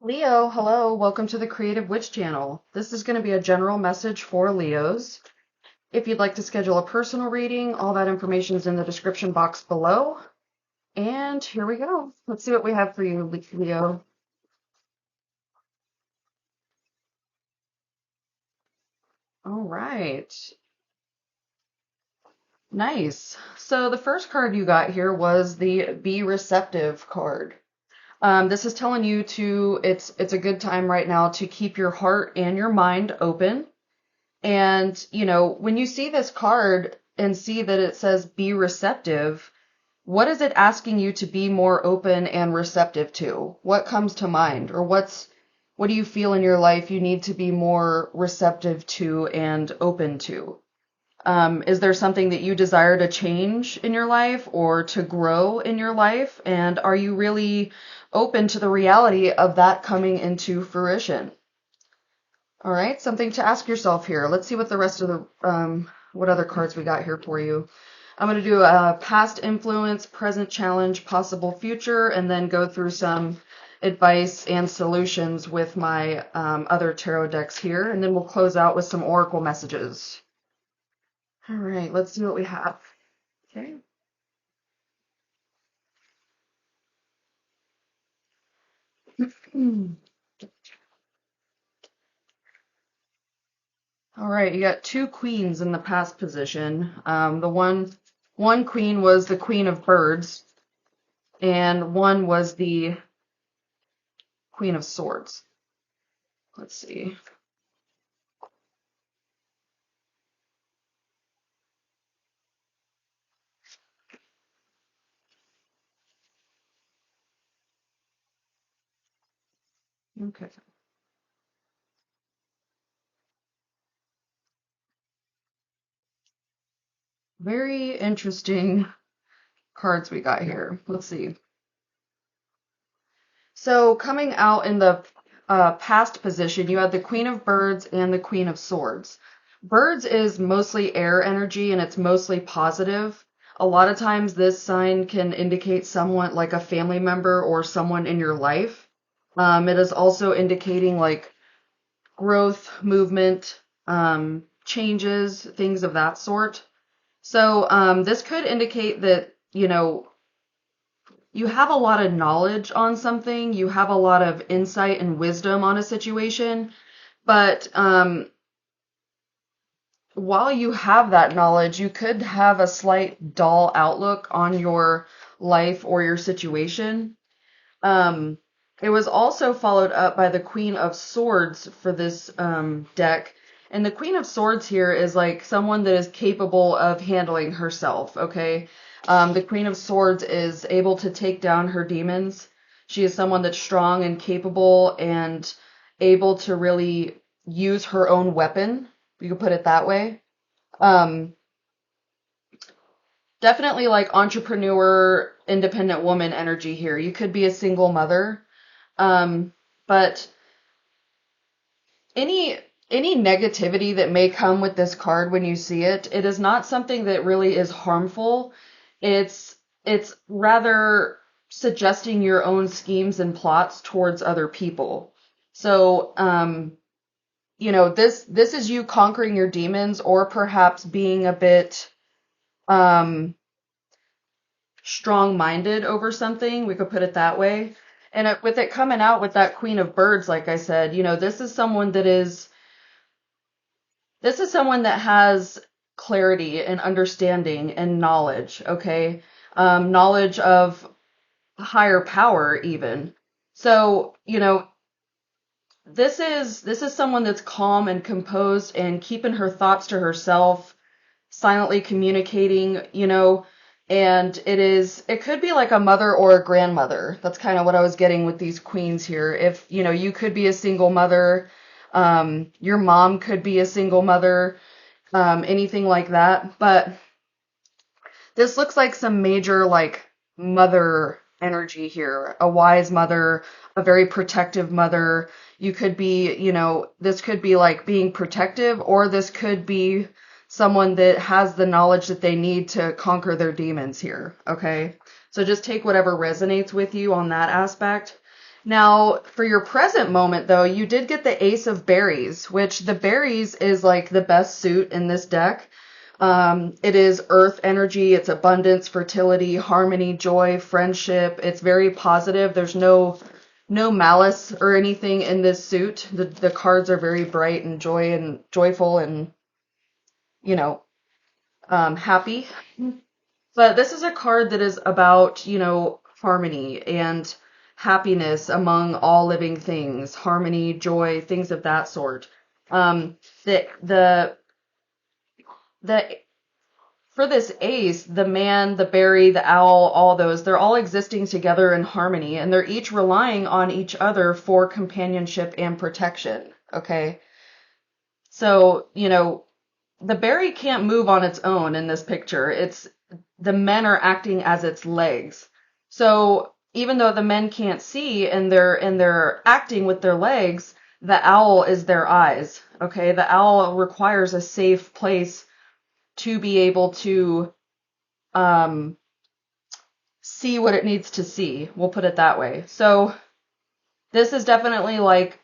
Leo, hello, welcome to the Creative Witch channel. This is going to be a general message for Leos. If you'd like to schedule a personal reading, all that information is in the description box below. And here we go. Let's see what we have for you, Leo. All right. Nice. So the first card you got here was the Be Receptive card. This is telling you it's a good time right now to keep your heart and your mind open. And, when you see this card and see that it says be receptive, what is it asking you to be more open and receptive to? What comes to mind? Or what do you feel in your life you need to be more receptive to and open to? Is there something that you desire to change in your life or to grow in your life? And are you really open to the reality of that coming into fruition? All right, something to ask yourself here. Let's see what the rest of what other cards we got here for you. I'm going to do a past influence, present challenge, possible future, and then go through some advice and solutions with my other tarot decks here, and then we'll close out with some oracle messages. All right, let's see what we have. Okay. All right, you got two queens in the past position. The one queen was the Queen of Birds, and one was the Queen of Swords. Let's see. Okay. Very interesting cards we got here. Let's see. So coming out in the past position, you had the Queen of Birds and the Queen of Swords. Birds is mostly air energy and it's mostly positive. A lot of times this sign can indicate someone like a family member or someone in your life. It is also indicating like growth, movement, changes, things of that sort. So this could indicate that, you have a lot of knowledge on something, you have a lot of insight and wisdom on a situation, but while you have that knowledge, you could have a slight dull outlook on your life or your situation. It was also followed up by the Queen of Swords for this deck. And the Queen of Swords here is like someone that is capable of handling herself, okay? The Queen of Swords is able to take down her demons. She is someone that's strong and capable and able to really use her own weapon. You could put it that way. Um, Definitely like entrepreneur, independent woman energy here. You could be a single mother. But any negativity that may come with this card when you see it, it is not something that really is harmful. It's rather suggesting your own schemes and plots towards other people. So, this is you conquering your demons or perhaps being a bit strong-minded over something. We could put it that way. And with it coming out with that Queen of Birds, like I said, this is someone that has clarity and understanding and knowledge, okay? Knowledge of higher power even. So, this is someone that's calm and composed and keeping her thoughts to herself, silently communicating, and it could be like a mother or a grandmother. That's kind of what I was getting with these queens here. If, you could be a single mother, your mom could be a single mother, anything like that. But this looks like some major like mother energy here. A wise mother, a very protective mother. You could be, this could be like being protective, or this could be someone that has the knowledge that they need to conquer their demons here, okay? So just take whatever resonates with you on that aspect. Now, for your present moment, though, you did get the Ace of Berries, which the berries is like the best suit in this deck. It is earth energy, it's abundance, fertility, harmony, joy, friendship. It's very positive. There's no malice or anything in this suit. The cards are very bright and joyful and, you know, happy. But this is a card that is about, harmony and happiness among all living things, harmony, joy, things of that sort. The the for this ace, the man, the berry, the owl, all those, they're all existing together in harmony, and they're each relying on each other for companionship and protection. Okay? So, the berry can't move on its own in this picture. It's the men are acting as its legs. So even though the men can't see and they're acting with their legs, the owl is their eyes. Okay? The owl requires a safe place to be able to see what it needs to see. We'll put it that way. So this is definitely like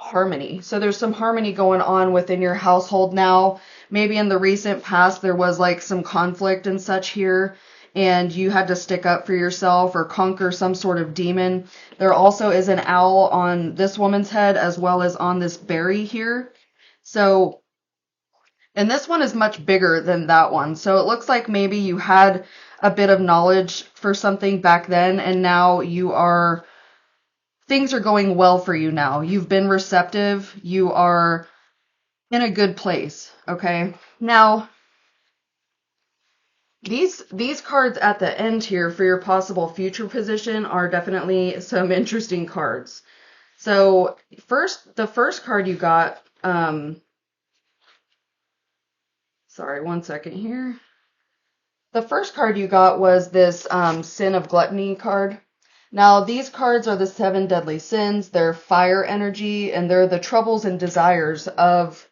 harmony. So there's some harmony going on within your household now. Maybe in the recent past there was like some conflict and such here, and you had to stick up for yourself or conquer some sort of demon. There also is an owl on this woman's head as well as on this berry here. So, and this one is much bigger than that one. So it looks like maybe you had a bit of knowledge for something back then, and now things are going well for you now. You've been receptive. You are in a good place. Okay. Now, these cards at the end here for your possible future position are definitely some interesting cards. So the first card you got, sorry, one second here. The first card you got was this Sin of Gluttony card. Now, these cards are the 7 deadly sins. They're fire energy, and they're the troubles and desires of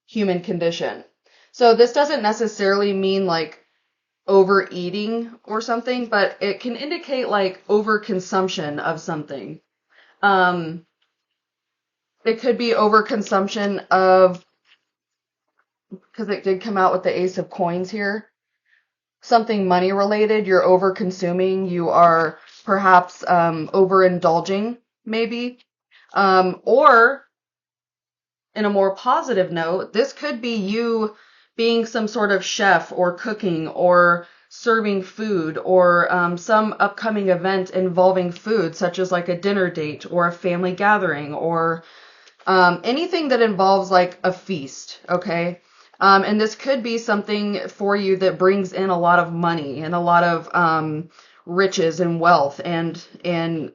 human condition. So this doesn't necessarily mean like overeating or something, but it can indicate like overconsumption of something. It could be overconsumption of, because it did come out with the Ace of Coins here, something money related. You're over consuming, you are perhaps overindulging, maybe. Or in a more positive note, this could be you being some sort of chef or cooking or serving food or some upcoming event involving food, such as like a dinner date or a family gathering or anything that involves like a feast, okay? And this could be something for you that brings in a lot of money and a lot of riches and wealth and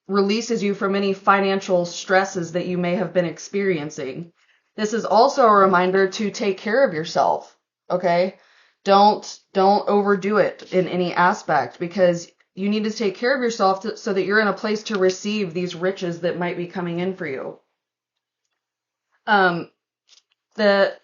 releases you from any financial stresses that you may have been experiencing. This is also a reminder to take care of yourself, okay? Don't overdo it in any aspect, because you need to take care of yourself so that you're in a place to receive these riches that might be coming in for you. The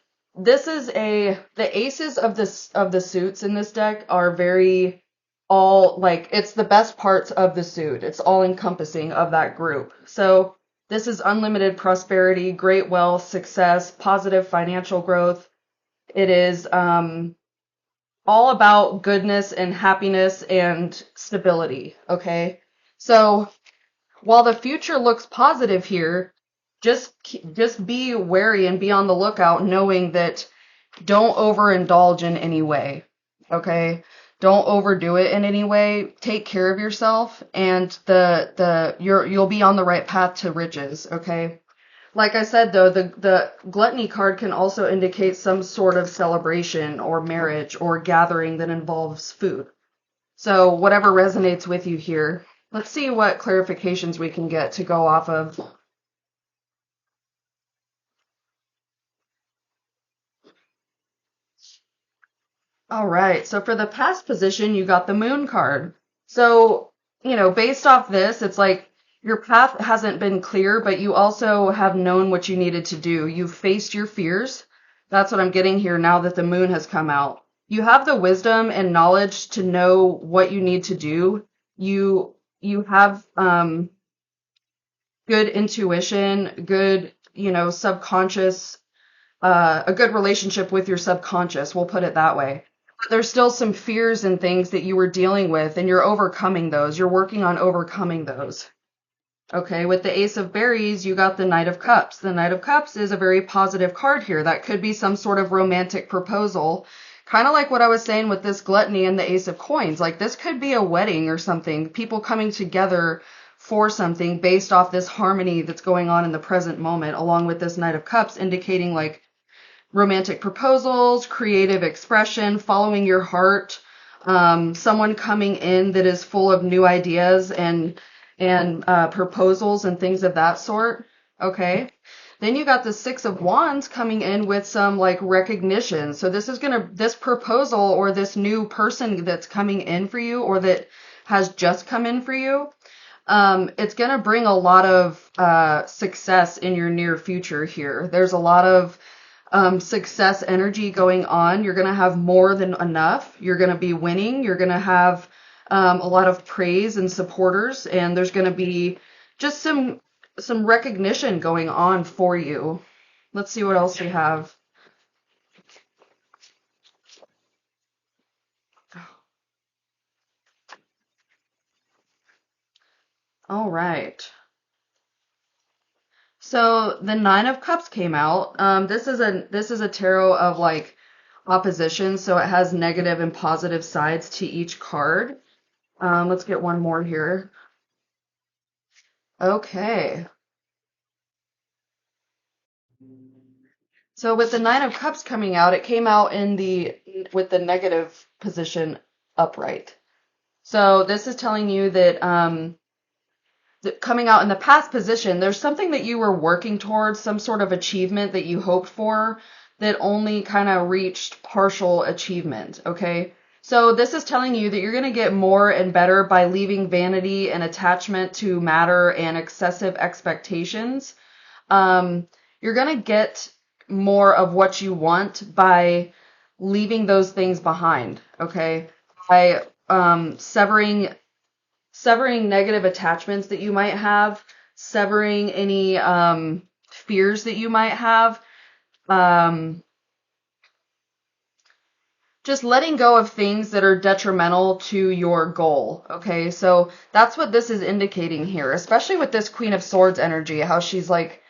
aces of the suits in this deck are very all like, it's the best parts of the suit. It's all encompassing of that group. So this is unlimited prosperity, great wealth, success, positive financial growth. It is all about goodness and happiness and stability. Okay, so while the future looks positive here, just be wary and be on the lookout, knowing that don't overindulge in any way. Okay? Don't overdo it in any way. Take care of yourself, and you'll be on the right path to riches, okay? Like I said though, the gluttony card can also indicate some sort of celebration or marriage or gathering that involves food. So whatever resonates with you here. Let's see what clarifications we can get to go off of. All right, so for the past position, you got the Moon card. So, based off this, it's like your path hasn't been clear, but you also have known what you needed to do. You've faced your fears. That's what I'm getting here now that the Moon has come out. You have the wisdom and knowledge to know what you need to do. You have good intuition, good, subconscious, a good relationship with your subconscious, we'll put it that way. But there's still some fears and things that you were dealing with, and you're overcoming those. You're working on overcoming those. Okay, with the Ace of Berries, you got the Knight of Cups. The Knight of Cups is a very positive card here. That could be some sort of romantic proposal. Kind of like what I was saying with this Gluttony and the Ace of Coins. Like this could be a wedding or something. People coming together for something based off this harmony that's going on in the present moment, along with this Knight of Cups, indicating like romantic proposals, creative expression, following your heart, someone coming in that is full of new ideas and proposals and things of that sort. Okay. Then you got the Six of Wands coming in with some like recognition. So this proposal or this new person that's coming in for you or that has just come in for you, it's gonna bring a lot of success in your near future here. There's a lot of success energy going on. You're going to have more than enough. You're going to be winning. You're going to have a lot of praise and supporters, and there's going to be just some recognition going on for you. Let's see what else we have. All right. So the Nine of Cups came out. This is a tarot of like opposition, so it has negative and positive sides to each card. Let's get one more here. Okay. So with the Nine of Cups coming out, it came out with the negative position upright. So this is telling you that coming out in the past position, there's something that you were working towards, some sort of achievement that you hoped for that only kind of reached partial achievement, okay? So this is telling you that you're going to get more and better by leaving vanity and attachment to matter and excessive expectations. You're going to get more of what you want by leaving those things behind, okay? By severing negative attachments that you might have, severing any fears that you might have, just letting go of things that are detrimental to your goal. Okay, so that's what this is indicating here, especially with this Queen of Swords energy, how she's like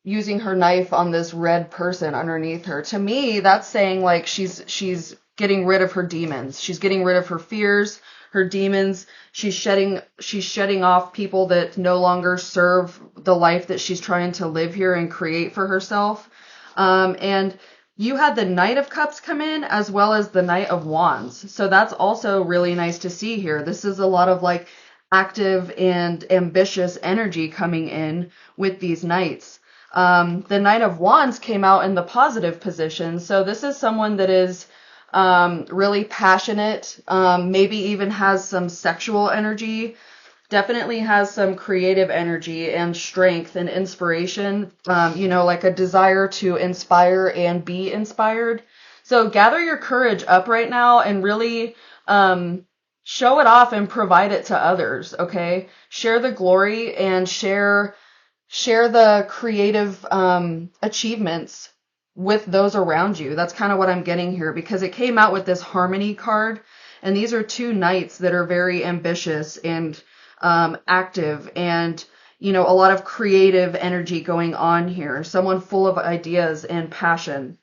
using her knife on this red person underneath her. To me, that's saying like she's getting rid of her demons. She's getting rid of her fears, her demons. She's shedding off people that no longer serve the life that she's trying to live here and create for herself. And you had the Knight of Cups come in as well as the Knight of Wands. So that's also really nice to see here. This is a lot of like active and ambitious energy coming in with these knights. The Knight of Wands came out in the positive position. So this is someone that is really passionate, maybe even has some sexual energy, definitely has some creative energy and strength and inspiration, like a desire to inspire and be inspired. So gather your courage up right now and really show it off and provide it to others, okay? Share the glory and share the creative achievements with those around you. That's kind of what I'm getting here, because it came out with this harmony card, and these are two knights that are very ambitious and active, and a lot of creative energy going on here. Someone full of ideas and passion.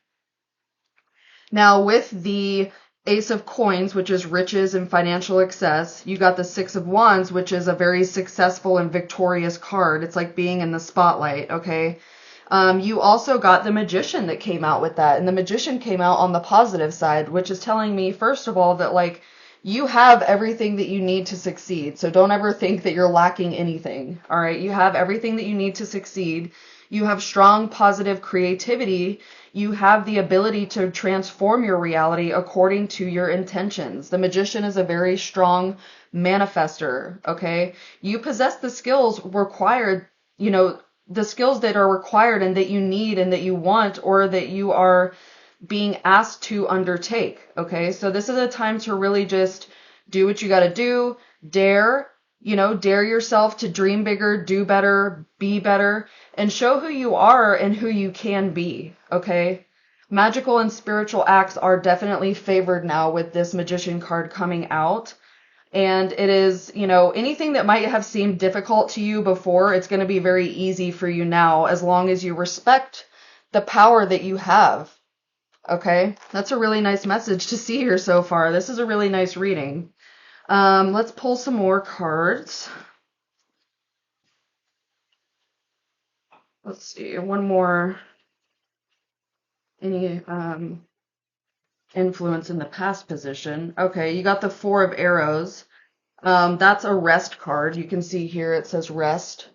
Now with the Ace of Coins, which is riches and financial excess, you got the Six of Wands, which is a very successful and victorious card. It's like being in the spotlight, okay? You also got the Magician that came out with that, and the Magician came out on the positive side, which is telling me, first of all, that like you have everything that you need to succeed. So don't ever think that you're lacking anything. All right. You have everything that you need to succeed. You have strong, positive creativity. You have the ability to transform your reality according to your intentions. The Magician is a very strong manifester. Okay. You possess the skills required, the skills that are required and that you need and that you want, or that you are being asked to undertake. Okay, so this is a time to really just do what you got to do, dare, dare yourself to dream bigger, do better, be better, and show who you are and who you can be. Okay, magical and spiritual acts are definitely favored now with this Magician card coming out. And it is, anything that might have seemed difficult to you before, it's going to be very easy for you now as long as you respect the power that you have. Okay, that's a really nice message to see here so far. This is a really nice reading. Let's pull some more cards. Let's see, one more. Any influence in the past position. Okay, you got the Four of Arrows. That's a rest card. You can see here it says rest.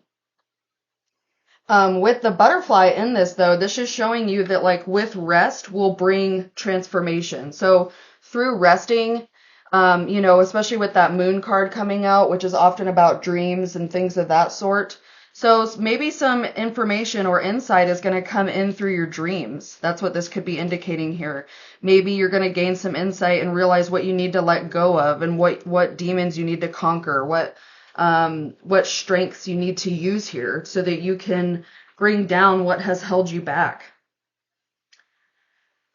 With the butterfly in this, though, this is showing you that, like, with rest will bring transformation. So through resting, especially with that moon card coming out, which is often about dreams and things of that sort. So maybe some information or insight is going to come in through your dreams. That's what this could be indicating here. Maybe you're going to gain some insight and realize what you need to let go of and what demons you need to conquer, what strengths you need to use here so that you can bring down what has held you back.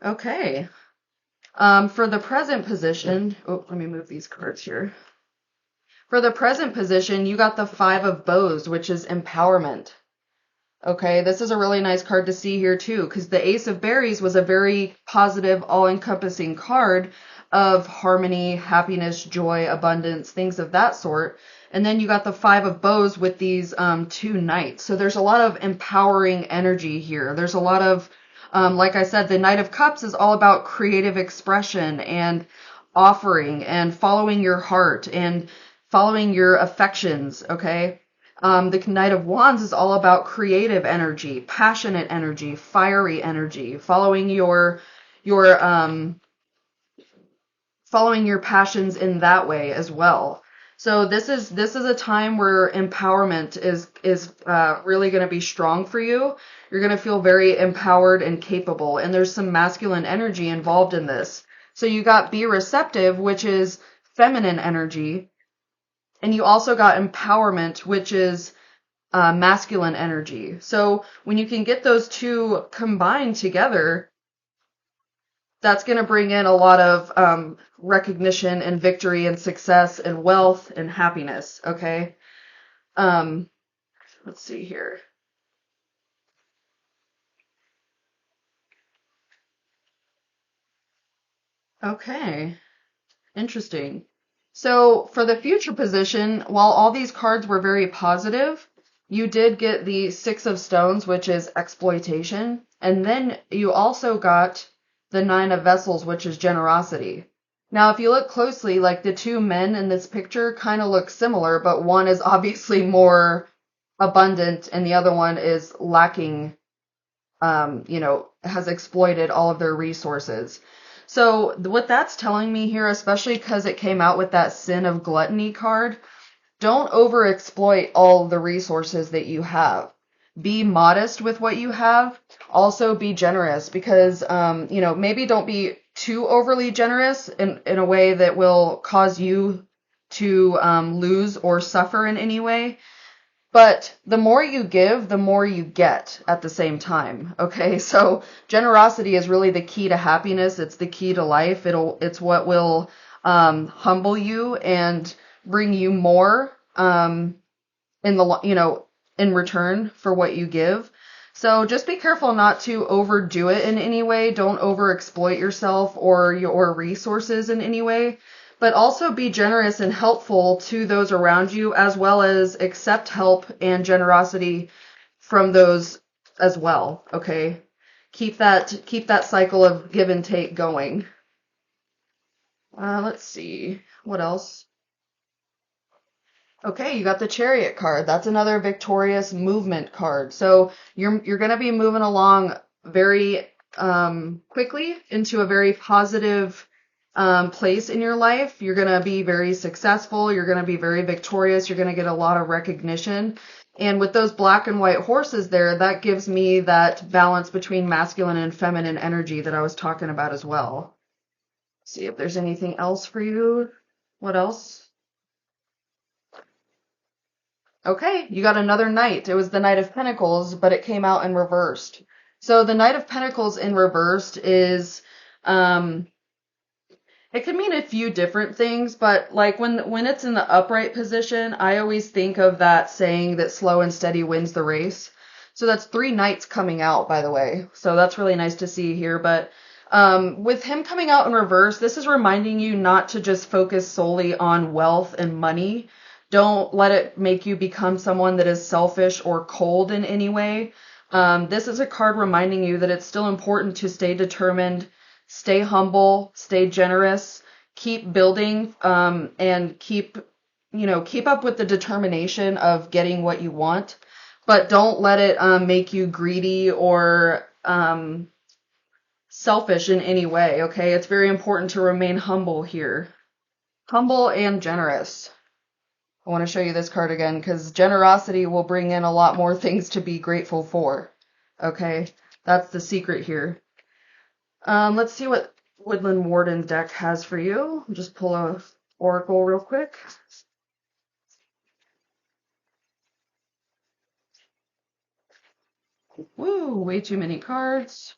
Okay. For the present position, let me move these cards here. For the present position, you got the Five of Bows, which is empowerment. Okay, this is a really nice card to see here too, because the Ace of Berries was a very positive, all-encompassing card of harmony, happiness, joy, abundance, things of that sort. And then you got the Five of Bows with these two knights. So there's a lot of empowering energy here. There's a lot of, like I said, the Knight of Cups is all about creative expression and offering and following your heart and following your affections, okay? The Knight of Wands is all about creative energy, passionate energy, fiery energy, following your passions in that way as well. So this is a time where empowerment is really going to be strong for you. You're going to feel very empowered and capable, and there's some masculine energy involved in this. So you got be receptive, which is feminine energy, and you also got empowerment, which is masculine energy. So when you can get those two combined together, that's going to bring in a lot of recognition and victory and success and wealth and happiness, okay? Let's see here. Okay, interesting. So for the future position, while all these cards were very positive, you did get the Six of Stones, which is exploitation, and then you also got the Nine of Vessels, which is generosity. Now, if you look closely, like the two men in this picture kind of look similar, but one is obviously more abundant and the other one is lacking, has exploited all of their resources. So what that's telling me here, especially because it came out with that Sin of Gluttony card, don't overexploit all the resources that you have. Be modest with what you have. Also be generous because, maybe don't be too overly generous in a way that will cause you to lose or suffer in any way. But the more you give, the more you get at the same time. Okay, so generosity is really the key to happiness. It's the key to life. It's what will humble you and bring you more in return for what you give. So just be careful not to overdo it in any way. Don't overexploit yourself or your resources in any way. But also be generous and helpful to those around you, as well as accept help and generosity from those as well. Okay, keep that cycle of give and take going. Let's see what else. Okay, you got the Chariot card. That's another victorious movement card. So you're going to be moving along very quickly into a very positive place in your life. You're going to be very successful. You're going to be very victorious. You're going to get a lot of recognition. And with those black and white horses there, that gives me that balance between masculine and feminine energy that I was talking about as well. See if there's anything else for you. What else? Okay, you got another knight. It was the Knight of Pentacles, but it came out in reversed. So the Knight of Pentacles in reversed is, it could mean a few different things, but like when it's in the upright position, I always think of that saying that slow and steady wins the race. So that's three knights coming out, by the way. So that's really nice to see here. But with him coming out in reverse, this is reminding you not to just focus solely on wealth and money. Don't let it make you become someone that is selfish or cold in any way. This is a card reminding you that it's still important to stay determined, stay humble, stay generous, keep building, and keep up with the determination of getting what you want, but don't let it make you greedy or selfish in any way, okay? It's very important to remain humble here. Humble and generous. I want to show you this card again because generosity will bring in a lot more things to be grateful for, okay? That's the secret here. Let's see what Woodland Warden deck has for you. I'll just pull a oracle real quick. Woo, way too many cards.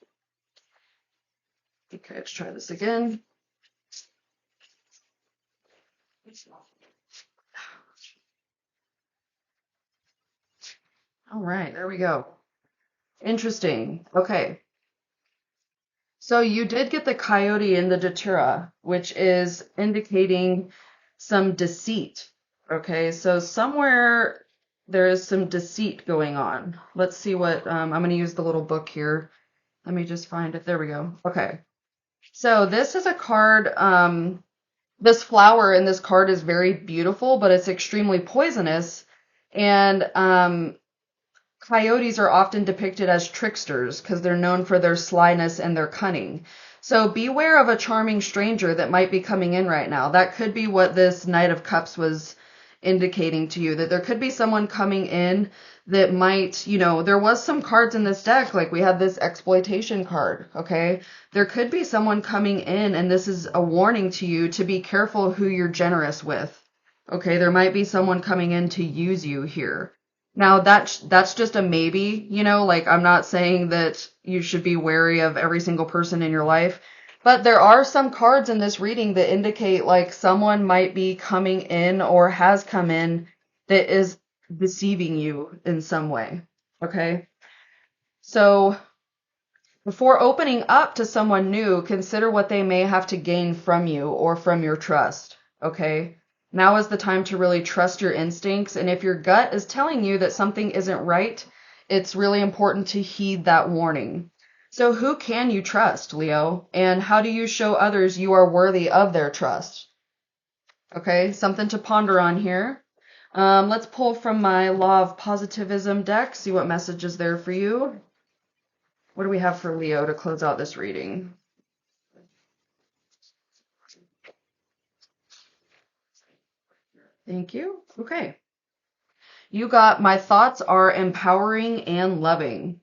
Okay, let's try this again. All right, there we go. Interesting. Okay. So you did get the coyote in the datura, which is indicating some deceit. Okay, so somewhere there is some deceit going on. Let's see what, I'm going to use the little book here. Let me just find it. There we go. Okay. So this is a card, this flower in this card is very beautiful, but it's extremely poisonous. And coyotes are often depicted as tricksters because they're known for their slyness and their cunning. So beware of a charming stranger that might be coming in right now. That could be what this Knight of Cups was indicating to you, that there could be someone coming in that might, there was some cards in this deck, like we had this exploitation card, okay? There could be someone coming in, and this is a warning to you to be careful who you're generous with, okay? There might be someone coming in to use you here. Now, that's just a maybe, like I'm not saying that you should be wary of every single person in your life, but there are some cards in this reading that indicate like someone might be coming in or has come in that is deceiving you in some way, okay? So before opening up to someone new, consider what they may have to gain from you or from your trust, okay? Now is the time to really trust your instincts, and if your gut is telling you that something isn't right, it's really important to heed that warning. So who can you trust, Leo? And how do you show others you are worthy of their trust? Okay, something to ponder on here. Let's pull from my Law of Positivism deck, see what message is there for you. What do we have for Leo to close out this reading? Thank you. Okay. You got my thoughts are empowering and loving.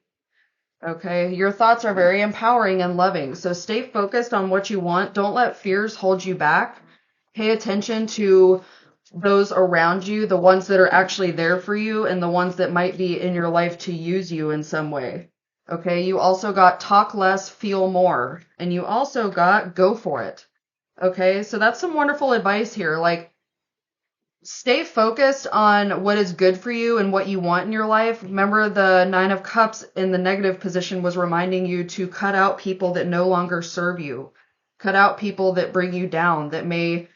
Okay, your thoughts are very empowering and loving. So stay focused on what you want. Don't let fears hold you back. Pay attention to those around you, the ones that are actually there for you and the ones that might be in your life to use you in some way. Okay, you also got talk less, feel more. And you also got go for it. Okay, so that's some wonderful advice here. Like, stay focused on what is good for you and what you want in your life. Remember, the Nine of Cups in the negative position was reminding you to cut out people that no longer serve you. Cut out people that bring you down, that may,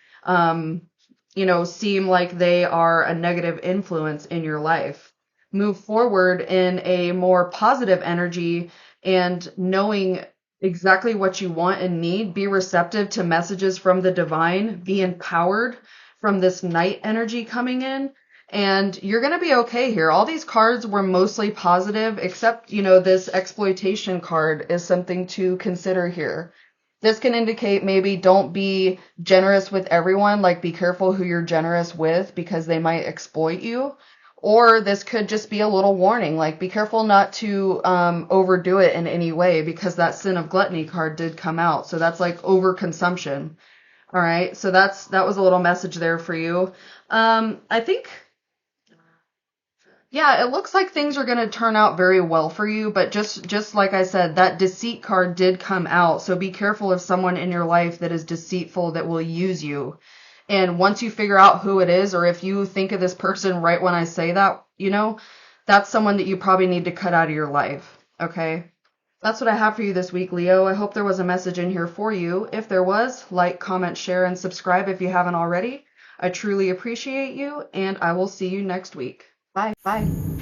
seem like they are a negative influence in your life. Move forward in a more positive energy and knowing exactly what you want and need. Be receptive to messages from the divine. Be empowered from this night energy coming in, and you're going to be okay here. All these cards were mostly positive, except, this exploitation card is something to consider here. This can indicate maybe don't be generous with everyone, like be careful who you're generous with because they might exploit you. Or this could just be a little warning, like be careful not to overdo it in any way, because that sin of gluttony card did come out. So that's like overconsumption. All right. So that was a little message there for you. I think, yeah, it looks like things are going to turn out very well for you, but just like I said, that deceit card did come out. So be careful of someone in your life that is deceitful, that will use you. And once you figure out who it is, or if you think of this person right when I say that, that's someone that you probably need to cut out of your life. Okay? That's what I have for you this week, Leo. I hope there was a message in here for you. If there was, like, comment, share, and subscribe if you haven't already. I truly appreciate you, and I will see you next week. Bye. Bye.